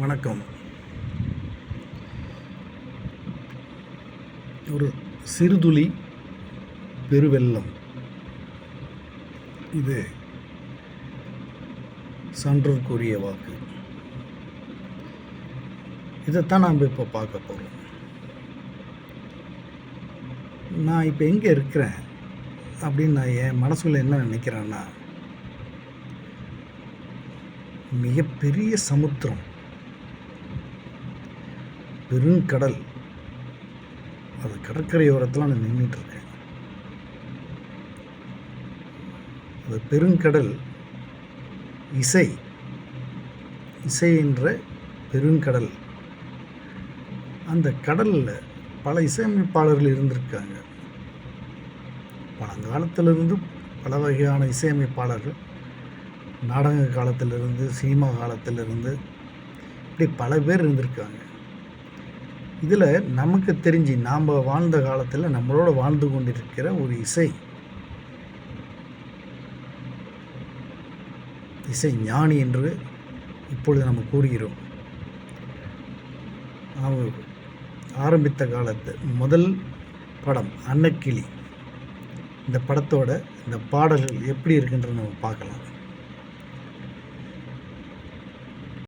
வணக்கம். ஒரு சிறுதுளி பெருவெள்ளம், இது சான்றோர்க்குரிய வாக்கு. இதைத்தான் நாம் இப்போ பார்க்க போகிறோம். நான் இப்போ எங்கே இருக்கிறேன் அப்படின்னு நான் என் மனசுல என்ன நினைக்கிறேன்னா, மிகப்பெரிய சமுத்திரம், பெருங்கடல், அது கடற்கரையோரத்தில் நான் நின்றுட்டுருக்கேன். அது பெருங்கடல் இசை என்ற பெருங்கடல். அந்த கடலில் பல இசையமைப்பாளர்கள் இருந்திருக்காங்க. பழங்காலத்திலிருந்து பல வகையான இசையமைப்பாளர்கள், நாடக காலத்திலிருந்து சினிமா காலத்திலிருந்து இப்படி பல பேர் இருந்திருக்காங்க. இதில் நமக்கு தெரிஞ்சு நாம் வாழ்ந்த காலத்தில் நம்மளோட வாழ்ந்து கொண்டிருக்கிற ஒரு இசை ஞானி என்று இப்பொழுது நம்ம கூறுகிறோம். அவர் ஆரம்பித்த காலத்து முதல் படம் அன்னக்கிளி. இந்த படத்தோட இந்த பாடல்கள் எப்படி இருக்குன்றதை நம்ம பார்க்கலாம்.